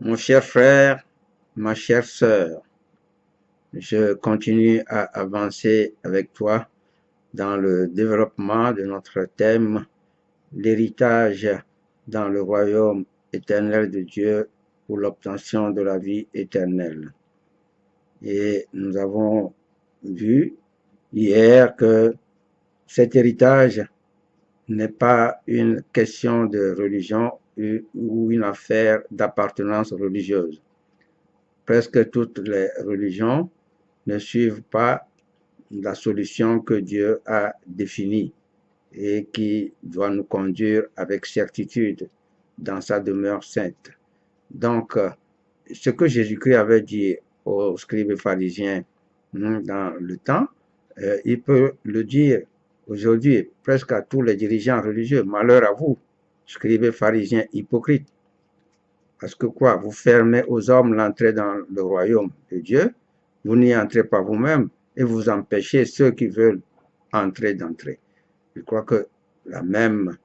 Mon cher frère, ma chère sœur, je continue à avancer avec toi dans le développement de notre thème, l'héritage dans le royaume éternel de Dieu pour l'obtention de la vie éternelle. Et nous avons vu hier que cet héritage n'est pas une question de religion ou une affaire d'appartenance religieuse. Presque toutes les religions ne suivent pas la solution que Dieu a définie et qui doit nous conduire avec certitude dans sa demeure sainte. Donc, ce que Jésus-Christ avait dit aux scribes et pharisiens dans le temps, il peut le dire aujourd'hui presque à tous les dirigeants religieux. Malheur à vous, scribes et pharisiens hypocrites. Parce que quoi? Vous fermez aux hommes l'entrée dans le royaume de Dieu, vous n'y entrez pas vous-même et vous empêchez ceux qui veulent entrer d'entrer. Je crois que la même,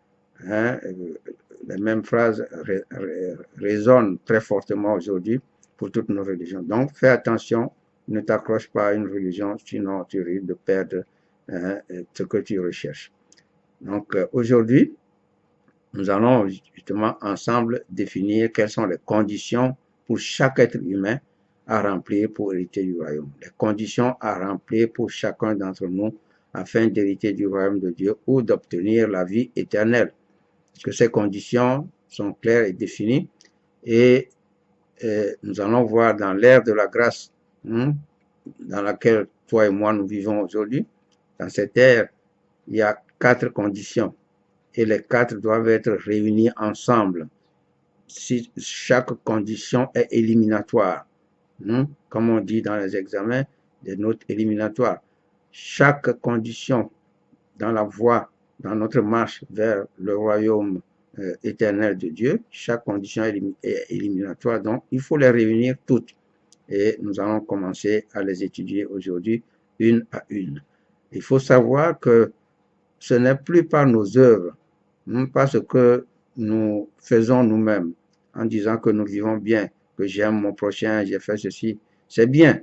hein, la même phrase résonne très fortement aujourd'hui pour toutes nos religions. Donc, fais attention, ne t'accroche pas à une religion, sinon tu risques de perdre ce que tu recherches. Donc, aujourd'hui, nous allons justement ensemble définir quelles sont les conditions pour chaque être humain à remplir pour hériter du royaume. Les conditions à remplir pour chacun d'entre nous afin d'hériter du royaume de Dieu ou d'obtenir la vie éternelle. Parce que ces conditions sont claires et définies et nous allons voir dans l'ère de la grâce dans laquelle toi et moi nous vivons aujourd'hui. Dans cette ère, il y a 4 conditions et les 4 doivent être réunis ensemble. Si chaque condition est éliminatoire, comme on dit dans les examens, des notes éliminatoires. Chaque condition dans la voie, dans notre marche vers le royaume éternel de Dieu, chaque condition est éliminatoire, donc il faut les réunir toutes. Et nous allons commencer à les étudier aujourd'hui une à une. Il faut savoir que ce n'est plus par nos œuvres, pas ce que nous faisons nous-mêmes, en disant que nous vivons bien, que j'aime mon prochain, j'ai fait ceci, c'est bien.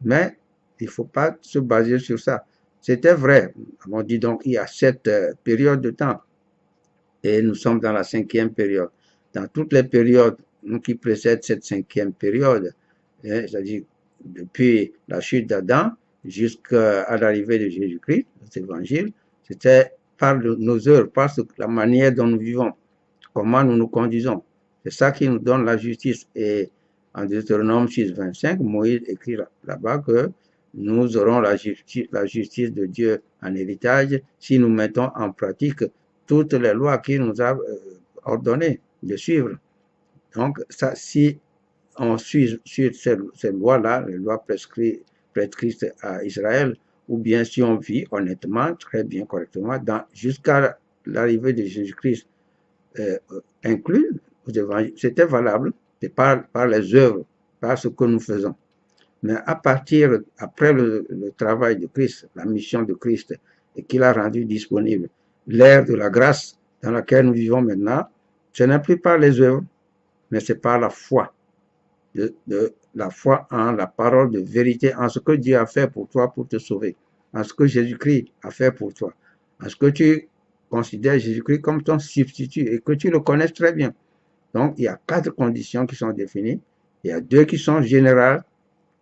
Mais il ne faut pas se baser sur ça. C'était vrai. On dit donc il y a 7 périodes de temps et nous sommes dans la 5e période. Dans toutes les périodes qui précèdent cette 5e période, c'est-à-dire depuis la chute d'Adam jusqu'à l'arrivée de Jésus-Christ, cet évangile, c'était par nos œuvres, par la manière dont nous vivons, comment nous nous conduisons. C'est ça qui nous donne la justice. Et en Deutéronome 6, 25, Moïse écrit là-bas que nous aurons la justice de Dieu en héritage si nous mettons en pratique toutes les lois qu'il nous a ordonné de suivre. Donc, ça, si on suit ces lois-là, les lois prescrites à Israël, ou bien si on vit honnêtement, très bien, correctement, jusqu'à l'arrivée de Jésus-Christ inclus, c'était valable, c'est par les œuvres, par ce que nous faisons. Mais après le travail de Christ, la mission de Christ, et qu'il a rendu disponible, l'ère de la grâce dans laquelle nous vivons maintenant, ce n'est plus par les œuvres, mais c'est par la foi. La foi en la parole de vérité, en ce que Dieu a fait pour toi pour te sauver, en ce que Jésus-Christ a fait pour toi, en ce que tu considères Jésus-Christ comme ton substitut et que tu le connaisses très bien. Donc, il y a 4 conditions qui sont définies. Il y a 2 qui sont générales,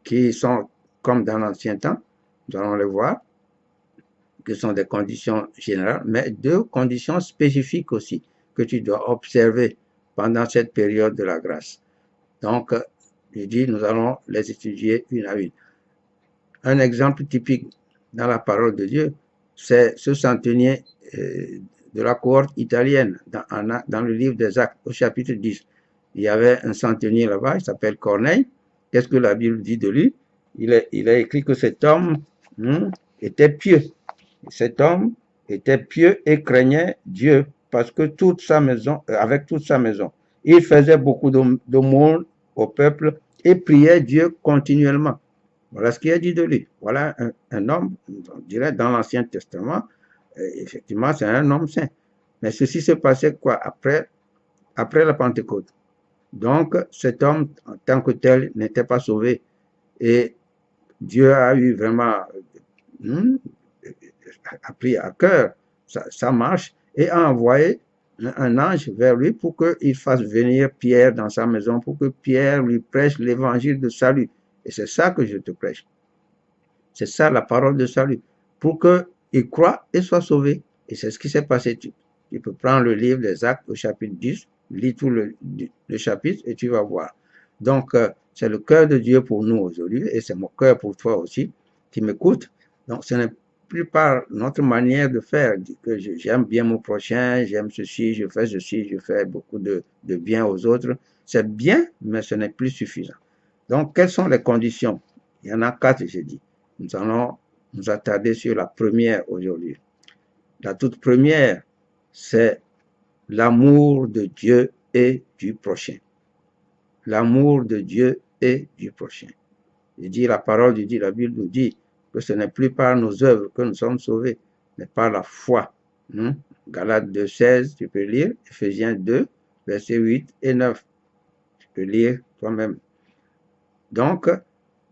qui sont comme dans l'ancien temps, nous allons les voir, qui sont des conditions générales, mais 2 conditions spécifiques aussi, que tu dois observer pendant cette période de la grâce. Donc, je dis, nous allons les étudier une à une. Un exemple typique dans la parole de Dieu, c'est ce centenier de la cohorte italienne dans le livre des Actes, au chapitre 10. Il y avait un centenier là-bas, il s'appelle Corneille. Qu'est-ce que la Bible dit de lui? Il a écrit que cet homme était pieux. Cet homme était pieux et craignait Dieu parce que avec toute sa maison, il faisait beaucoup d'aumônes au peuple et priait Dieu continuellement. Voilà ce qu'il a dit de lui. Voilà un homme, on dirait dans l'Ancien Testament, effectivement, c'est un homme saint. Mais ceci se passait quoi après la Pentecôte? Donc, cet homme, en tant que tel, n'était pas sauvé. Et Dieu a eu vraiment hmm, a pris à cœur sa marche et a envoyé un ange vers lui pour qu'il fasse venir Pierre dans sa maison, pour que Pierre lui prêche l'évangile de salut. Et c'est ça que je te prêche. C'est ça la parole de salut. Pour qu'il croie et soit sauvé. Et c'est ce qui s'est passé. Tu peux prendre le livre des Actes au chapitre 10, lis tout le chapitre et tu vas voir. Donc, c'est le cœur de Dieu pour nous aujourd'hui et c'est mon cœur pour toi aussi qui m'écoute. Donc, ce n'est plus par notre manière de faire que j'aime bien mon prochain, j'aime ceci, je fais beaucoup de bien aux autres. C'est bien, mais ce n'est plus suffisant. Donc, quelles sont les conditions? Il y en a 4, j'ai dit. Nous allons nous attarder sur la première aujourd'hui. La toute première, c'est l'amour de Dieu et du prochain. L'amour de Dieu et du prochain. Il dit la parole, il dit la Bible nous dit que ce n'est plus par nos œuvres que nous sommes sauvés, mais par la foi. Galates 2,16, tu peux lire. Ephésiens 2, versets 8 et 9. Tu peux lire toi-même. Donc,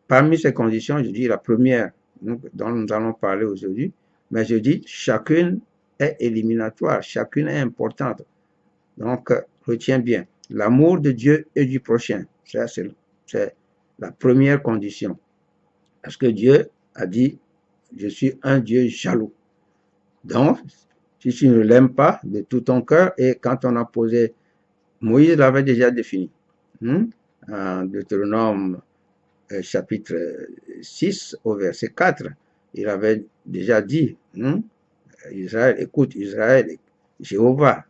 parmi ces conditions, je dis la première dont nous allons parler aujourd'hui, mais je dis chacune est éliminatoire, chacune est importante. Donc, retiens bien, l'amour de Dieu et du prochain, ça c'est la première condition. Parce que Dieu a dit, je suis un Dieu jaloux. Donc, si tu ne l'aimes pas de tout ton cœur, et quand on a posé, Moïse l'avait déjà défini, en Deutéronome chapitre 6 au verset 4, il avait déjà dit, Israël, écoute Israël, Jéhovah,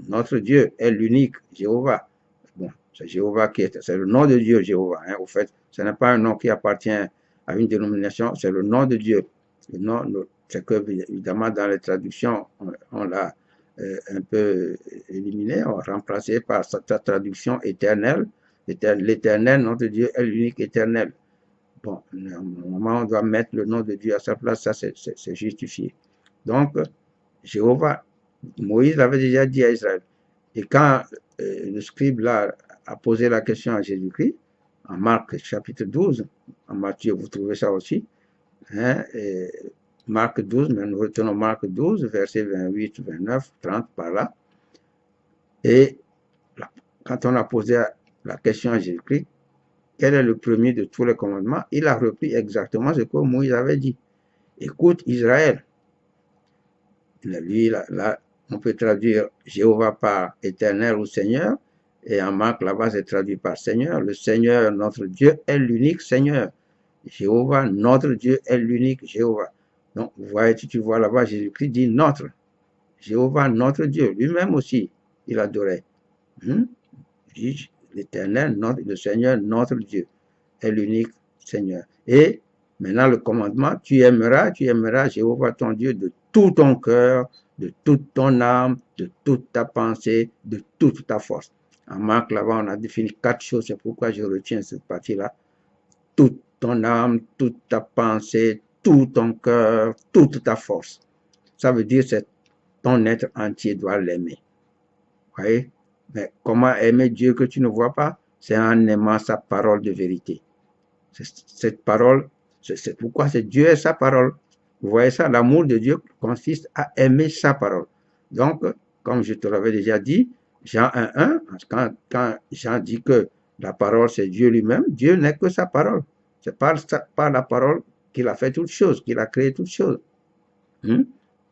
notre Dieu est l'unique Jéhovah. Bon, c'est Jéhovah qui est, c'est le nom de Dieu Jéhovah. Au fait, ce n'est pas un nom qui appartient à une dénomination, c'est le nom de Dieu. Le nom, c'est que évidemment dans les traductions, on l'a un peu éliminé, on l'a remplacé par sa traduction éternelle. L'éternel, notre Dieu, est l'unique éternel. Bon, normalement, on doit mettre le nom de Dieu à sa place, ça c'est justifié. Donc, Jéhovah, Moïse l'avait déjà dit à Israël. Et quand le scribe là a posé la question à Jésus-Christ, en Marc chapitre 12, en Matthieu, vous trouvez ça aussi, et Marc 12, mais nous retenons Marc 12, versets 28, 29, 30, par là. Et quand on a posé la question à Jésus-Christ, quel est le premier de tous les commandements? Il a repris exactement ce que Moïse avait dit. Écoute Israël. Lui, là, on peut traduire Jéhovah par éternel ou Seigneur. Et en Marc, là-bas, c'est traduit par Seigneur. Le Seigneur, notre Dieu, est l'unique Seigneur. Jéhovah, notre Dieu, est l'unique Jéhovah. Donc, vous voyez, tu vois là-bas, Jésus-Christ dit notre. Jéhovah, notre Dieu. Lui-même aussi, il adorait. L'Éternel, le Seigneur, notre Dieu, est l'unique Seigneur. Et maintenant, le commandement, tu aimeras Jéhovah ton Dieu de tout ton cœur, de toute ton âme, de toute ta pensée, de toute ta force. En Marc, là-bas, on a défini 4 choses, c'est pourquoi je retiens cette partie-là. Toute ton âme, toute ta pensée, tout ton cœur, toute ta force. Ça veut dire que ton être entier doit l'aimer. Vous voyez? Mais comment aimer Dieu que tu ne vois pas? C'est en aimant sa parole de vérité. Cette parole, c'est pourquoi c'est Dieu et sa parole. Vous voyez ça? L'amour de Dieu consiste à aimer sa parole. Donc, comme je te l'avais déjà dit, Jean 1.1, quand Jean dit que la parole c'est Dieu lui-même, Dieu n'est que sa parole. C'est par la parole qu'il a fait toutes choses, qu'il a créé toutes choses.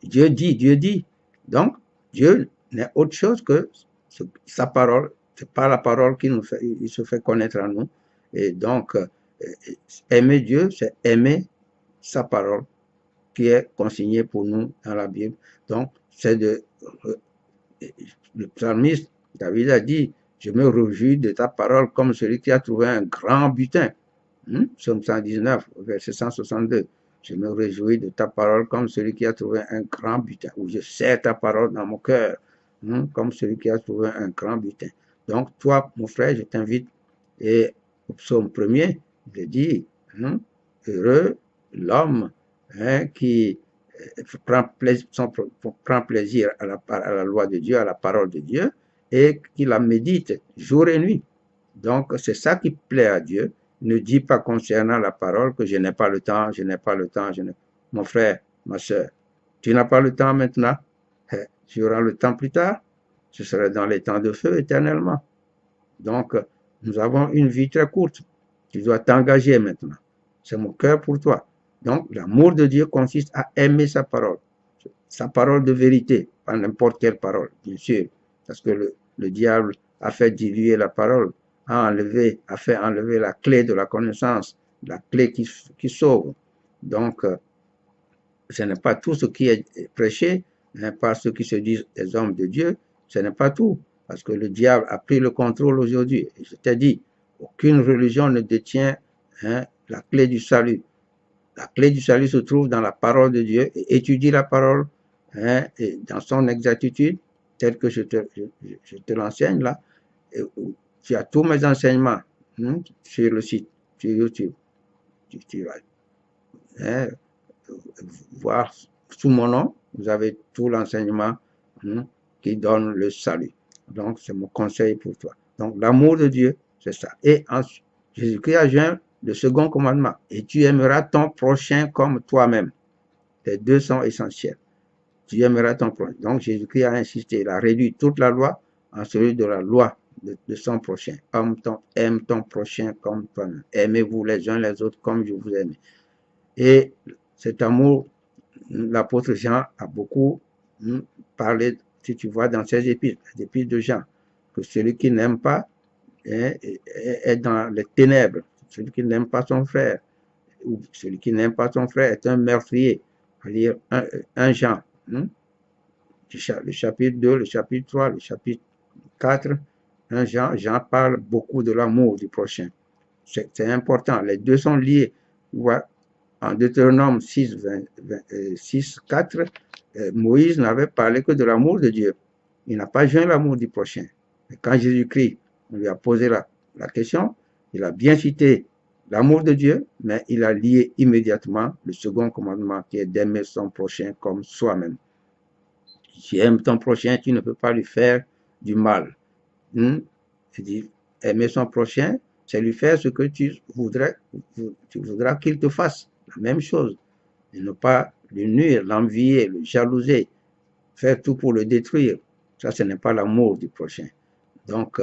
Dieu dit. Donc, Dieu n'est autre chose que sa parole. C'est par la parole qu'il il se fait connaître à nous. Et donc, aimer Dieu, c'est aimer sa parole qui est consignée pour nous dans la Bible. Donc, c'est le psalmiste David a dit, je me réjouis de ta parole comme celui qui a trouvé un grand butin. Psaume 119, verset 162. Je me réjouis de ta parole comme celui qui a trouvé un grand butin. Ou je serre ta parole dans mon cœur, comme celui qui a trouvé un grand butin. Donc, toi, mon frère, je t'invite, et au psaume 1er, il dit, heureux l'homme qui prend plaisir à la loi de Dieu, à la parole de Dieu, et qu'il la médite jour et nuit. Donc, c'est ça qui plaît à Dieu. Ne dis pas concernant la parole que je n'ai pas le temps, je n'ai pas le temps. Mon frère, ma soeur, tu n'as pas le temps maintenant. Tu auras le temps plus tard. Ce sera dans les temps de feu éternellement. Donc, nous avons une vie très courte. Tu dois t'engager maintenant. C'est mon cœur pour toi. Donc, l'amour de Dieu consiste à aimer sa parole de vérité, pas n'importe quelle parole, bien sûr, parce que le diable a fait diluer la parole, a fait enlever la clé de la connaissance, la clé qui sauve. Donc, ce n'est pas tout ce qui est prêché, hein, par ceux qui se disent des hommes de Dieu, ce n'est pas tout, parce que le diable a pris le contrôle aujourd'hui. Et je t'ai dit, aucune religion ne détient, hein, la clé du salut. La clé du salut se trouve dans la parole de Dieu, et étudie la parole, hein, et dans son exactitude, tel que je te l'enseigne là. Et, tu as tous mes enseignements, hein, sur le site, sur YouTube. Tu vas, hein, voir sous mon nom, vous avez tout l'enseignement, hein, qui donne le salut. Donc, c'est mon conseil pour toi. Donc, l'amour de Dieu, c'est ça. Et ensuite, Jésus-Christ a joint le second commandement. Et tu aimeras ton prochain comme toi-même. Les deux sont essentiels. Tu aimeras ton prochain. Donc, Jésus-Christ a insisté. Il a réduit toute la loi en celui de la loi de son prochain. Aime ton prochain comme toi-même. Aimez-vous les uns les autres comme je vous aime. Et cet amour, l'apôtre Jean a beaucoup parlé, si tu vois, dans ses épîtres, les épîtres de Jean, que celui qui n'aime pas est dans les ténèbres. Celui qui n'aime pas son frère, ou celui qui n'aime pas son frère est un meurtrier. C'est-à-dire un Jean, le chapitre 2, le chapitre 3, le chapitre 4, Jean parle beaucoup de l'amour du prochain. C'est important, les deux sont liés. Tu vois, en Deutéronome 6, 4, Moïse n'avait parlé que de l'amour de Dieu. Il n'a pas joint l'amour du prochain. Et quand Jésus-Christ, on lui a posé la question, il a bien cité l'amour de Dieu, mais il a lié immédiatement le second commandement qui est d'aimer son prochain comme soi-même. Si tu aimes ton prochain, tu ne peux pas lui faire du mal. C'est-à-dire, aimer son prochain, c'est lui faire ce que tu voudras qu'il te fasse. La même chose. Et ne pas le nuire, l'envier, le jalouser, faire tout pour le détruire. Ça, ce n'est pas l'amour du prochain. Donc,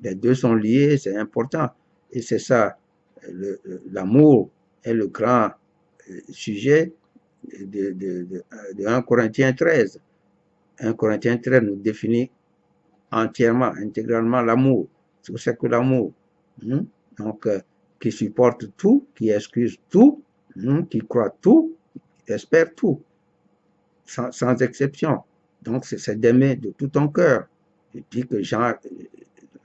les deux sont liés, c'est important. Et c'est ça, l'amour est le grand sujet de 1 Corinthiens 13. 1 Corinthiens 13 nous définit entièrement, intégralement l'amour. C'est ce que l'amour. Donc, qui supporte tout, qui excuse tout, qui croit tout, qui espère tout, sans exception. Donc, c'est d'aimer de tout ton cœur. Il dit que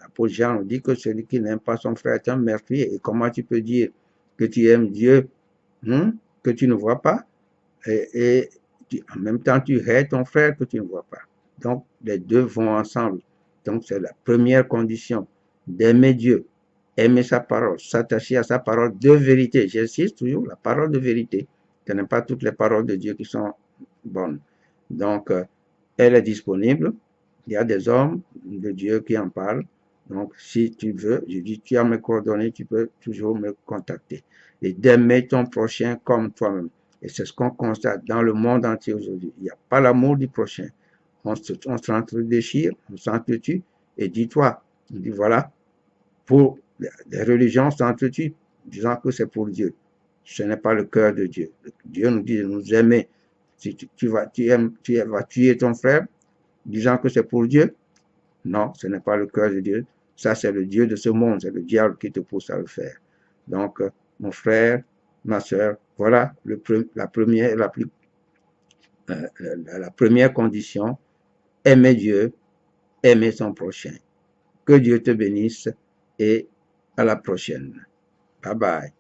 l'apôtre Jean nous dit que celui qui n'aime pas son frère est un meurtrier. Et comment tu peux dire que tu aimes Dieu, que tu ne vois pas, et en même temps tu hais ton frère que tu ne vois pas. Donc, les deux vont ensemble. Donc, c'est la première condition d'aimer Dieu, aimer sa parole, s'attacher à sa parole de vérité. J'insiste toujours, la parole de vérité. Ce n'est pas toutes les paroles de Dieu qui sont bonnes. Donc, elle est disponible. Il y a des hommes de Dieu qui en parlent. Donc, si tu veux, je dis, tu as mes coordonnées, tu peux toujours me contacter. Et d'aimer ton prochain comme toi-même. Et c'est ce qu'on constate dans le monde entier aujourd'hui. Il n'y a pas l'amour du prochain. On s'entre-déchire, on s'entretue, et dis-toi, on dit voilà, pour les religions s'entretuent, disant que c'est pour Dieu. Ce n'est pas le cœur de Dieu. Dieu nous dit de nous aimer. Si tu vas tuer ton frère, disant que c'est pour Dieu, non, ce n'est pas le cœur de Dieu. Ça, c'est le Dieu de ce monde, c'est le diable qui te pousse à le faire. Donc, mon frère, ma soeur, voilà la première condition, aimer Dieu, aimer son prochain. Que Dieu te bénisse et à la prochaine. Bye bye.